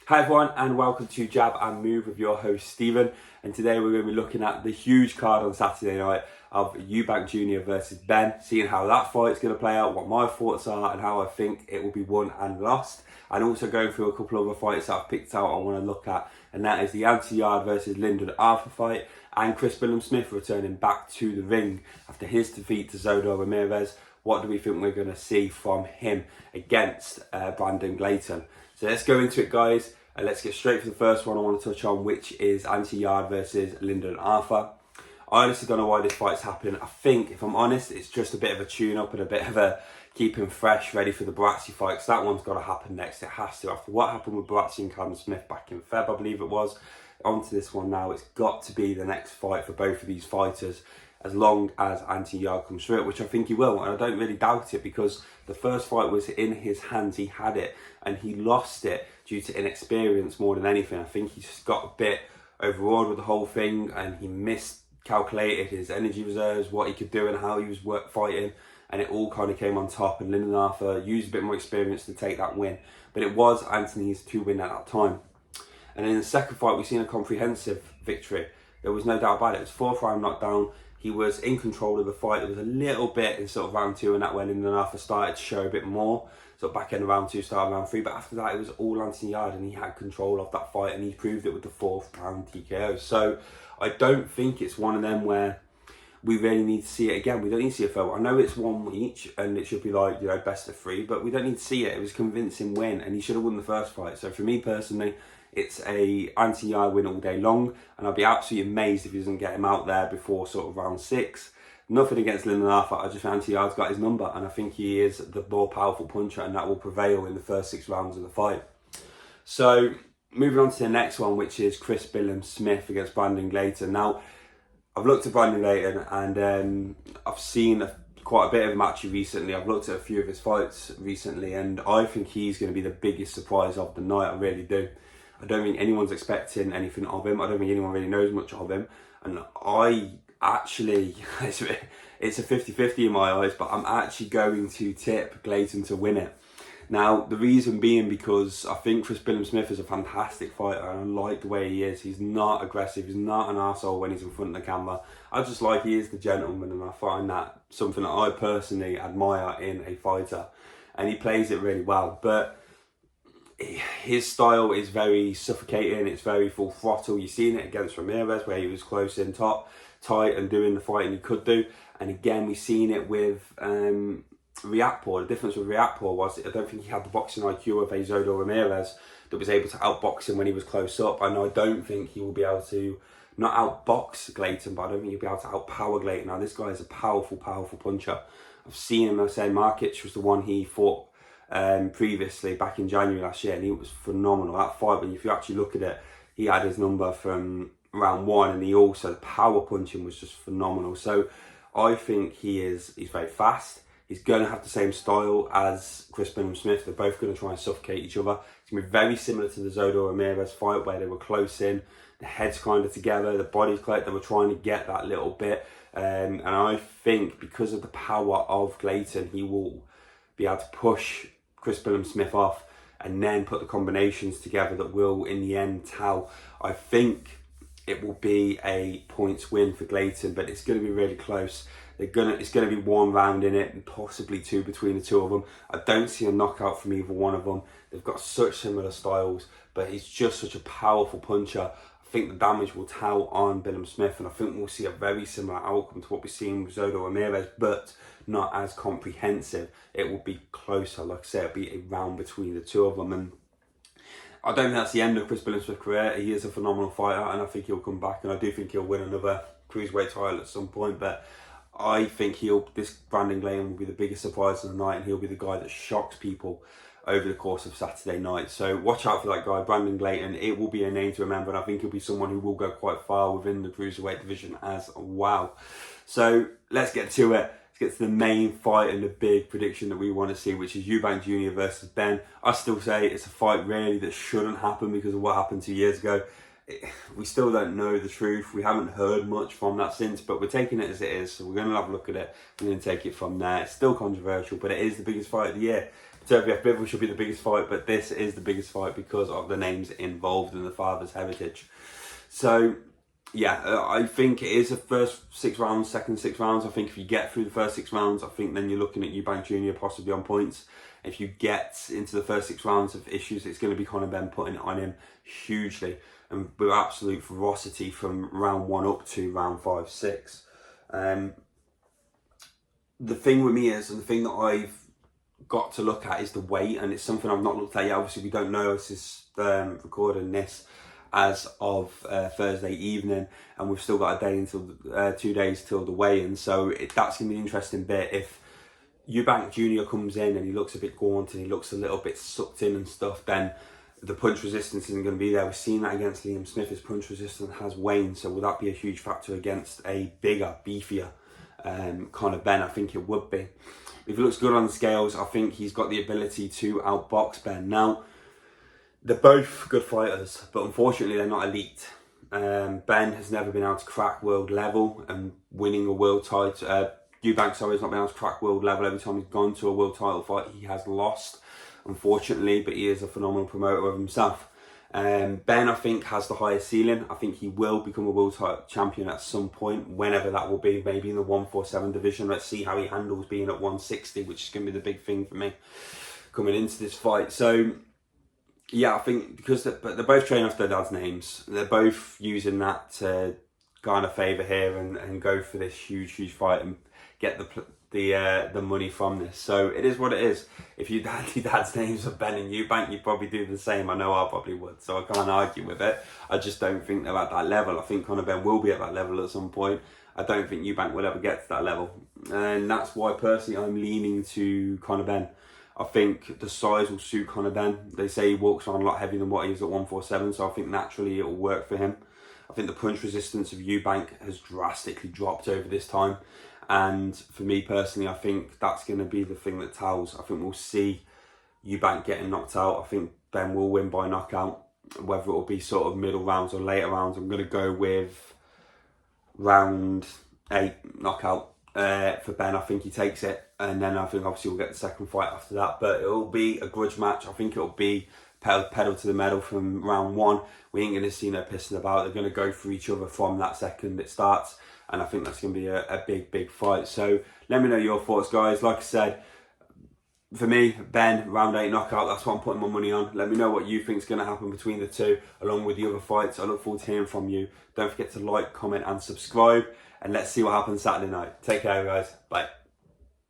Hi everyone and welcome to Jab and Move with your host Stephen, and today we're going to be looking at the huge card on Saturday night of EUBANK Jr. versus BENN, seeing how that fight's going to play out, what my thoughts are and how I think it will be won and lost, and also going through a couple of other fights that I've picked out I want to look at, and that is the YARDE versus Lyndon Arthur fight and Chris Smith returning back to the ring after his defeat to Zodor Ramirez. What do we think we're going to see from him against Brandon Glayton? So let's go into it, guys, and let's get straight to the first one I want to touch on, which is YARDE versus Lyndon Arthur. I honestly don't know why this fight's happening. I think, if I'm honest, it's just a bit of a tune-up and a bit of a keep him fresh, ready for the Barazzi fight, because that one's got to happen next. It has to. After what happened with Barazzi and Callum Smith back in Feb, I believe it was, onto this one now. It's got to be the next fight for both of these fighters, as long as YARDE comes through it, which I think he will, and I don't really doubt it, because the first fight was in his hands. He had it, and he lost it due to inexperience more than anything. I think he just got a bit overawed with the whole thing, and he miscalculated his energy reserves, what he could do and how he was fighting, and it all kind of came on top, and Lyndon Arthur used a bit more experience to take that win, but it was Anthony's to win at that time. And in the second fight, we've seen a comprehensive victory. There was no doubt about it. It was 4th round knockdown. He was in control of the fight. There was a little bit in sort of round 2, and that when Lyndon Arthur started to show a bit more. So back end of round 2, start of round 3. But after that, it was all YARDE, and he had control of that fight, and he proved it with the 4th round TKO. So I don't think it's one of them where we really need to see it again. We don't need to see a photo. I know it's 1 each, and it should be like, you know, best of 3, but we don't need to see it. It was a convincing win, and he should have won the first fight. So for me personally, it's a YARDE win all day long, and I'd be absolutely amazed if he doesn't get him out there before sort of round 6. Nothing against Lyndon Arthur. I just think YARDE's got his number, and I think he is the more powerful puncher, and that will prevail in the first 6 rounds of the fight. So moving on to the next one, which is Chris Smith against Brandon Glayton. Now, I've looked at Brandon Glayton, and I've seen quite a bit of him actually recently. I've looked at a few of his fights recently, and I think he's going to be the biggest surprise of the night. I really do. I don't think anyone's expecting anything of him. I don't think anyone really knows much of him. And I actually, it's a 50-50 in my eyes, but I'm actually going to tip Glayton to win it. Now, the reason being because I think Chris Smith is a fantastic fighter, and I like the way he is. He's not aggressive. He's not an arsehole when he's in front of the camera. I just like he is the gentleman, and I find that something that I personally admire in a fighter. And he plays it really well. But his style is very suffocating. It's very full throttle. You've seen it against Ramirez, where he was close in, tight, and doing the fighting he could do. And again, we've seen it with Riakporhe. The difference with Riakporhe was I don't think he had the boxing IQ of a Zodor Ramirez that was able to outbox him when he was close up. And I don't think he will be able to, not outbox Glayton, but I don't think he'll be able to outpower Glayton. Now, this guy is a powerful puncher. I've seen him. I say Markic was the one he fought previously back in January last year, and he was phenomenal. That fight, when if you actually look at it, he had his number from round 1, and he also, the power punching was just phenomenal. So I think he's very fast. He's going to have the same style as Chris Smith. They're both going to try and suffocate each other. It's going to be very similar to the Zodor Ramirez fight, where they were close in, the heads kind of together, the bodies close. They were trying to get that little bit, and I think because of the power of Glayton, he will be able to push Chris Smith off, and then put the combinations together that will, in the end, tell. I think it will be a points win for Glayton, but it's going to be really close. It's going to be 1 round in it, and possibly 2 between the 2 of them. I don't see a knockout from either one of them. They've got such similar styles, but he's just such a powerful puncher. I think the damage will tell on Smith, and I think we'll see a very similar outcome to what we've seen with Zodor Ramirez, but not as comprehensive. It will be closer. Like I said, it'll be a round between the 2 of them, and I don't think that's the end of Chris Smith's career. He is a phenomenal fighter, and I think he'll come back, and I do think he'll win another cruiserweight title at some point, but I think this Brandon Glayton will be the biggest surprise of the night, and he'll be the guy that shocks people over the course of Saturday night. So watch out for that guy, Brandon Glayton. It will be a name to remember, and I think he'll be someone who will go quite far within the cruiserweight division as well. So let's get to it. Let's get to the main fight and the big prediction that we want to see, which is EUBANK Jr. versus BENN. I still say it's a fight really that shouldn't happen because of what happened 2 years ago. We still don't know the truth. We haven't heard much from that since, but we're taking it as it is. So we're going to have a look at it. We're going to take it from there. It's still controversial, but it is the biggest fight of the year. Tokyo Bivol should be the biggest fight, but this is the biggest fight because of the names involved and the father's heritage. So, yeah, I think it is the first 6 rounds, second 6 rounds. I think if you get through the first 6 rounds, I think then you're looking at EUBANK Jr. possibly on points. If you get into the first 6 rounds of issues, it's going to be Conor Benn putting it on him hugely and with absolute ferocity from round 1 up to round 5, 6. The thing with me is, and the thing that I've got to look at is the weight, and it's something I've not looked at yet. Obviously, we don't know. This is recording this as of Thursday evening, and we've still got a day until 2 days till the weigh-in. So that's going to be an interesting bit. If EUBANK Jr. comes in and he looks a bit gaunt and he looks a little bit sucked in and stuff, then the punch resistance isn't going to be there. We've seen that against Liam Smith. His punch resistance has waned. So will that be a huge factor against a bigger, beefier Conor Benn? I think it would be. If he looks good on the scales, I think he's got the ability to outbox Benn. Now, they're both good fighters, but unfortunately they're not elite. Benn has never been able to crack world level, and winning a world title, EUBANK, sorry, has not been able to crack world level. Every time he's gone to a world title fight, he has lost, unfortunately, but he is a phenomenal promoter of himself. Benn, I think, has the highest ceiling. I think he will become a world title champion at some point, whenever that will be, maybe in the 147 division. Let's see how he handles being at 160, which is going to be the big thing for me coming into this fight. So, yeah, I think because they're both training off their dad's names, they're both using that to garner favour here and go for this huge fight and get the money from this. So it is what it is. If you had your dad's names of Benn and EUBANK, you'd probably do the same. I know I probably would, so I can't argue with it. I just don't think they're at that level. I think Conor Benn will be at that level at some point. I don't think EUBANK will ever get to that level, and that's why personally I'm leaning to Conor Benn. I think the size will suit Conor Benn. They say he walks around a lot heavier than what he is at 147, so I think naturally it will work for him. I think the punch resistance of EUBANK has drastically dropped over this time. And for me personally, I think that's going to be the thing that tells. I think we'll see EUBANK getting knocked out. I think Benn will win by knockout. Whether it will be sort of middle rounds or later rounds, I'm going to go with round 8 knockout for Benn. I think he takes it. And then I think obviously we'll get the second fight after that. But it'll be a grudge match. I think it'll be pedal to the metal from round 1. We ain't going to see no pissing about. They're going to go for each other from that second it starts. And I think that's going to be a big fight. So let me know your thoughts, guys. Like I said, for me, Benn, round 8 knockout, that's what I'm putting my money on. Let me know what you think is going to happen between the two, along with the other fights. I look forward to hearing from you. Don't forget to like, comment and subscribe. And let's see what happens Saturday night. Take care, guys. Bye.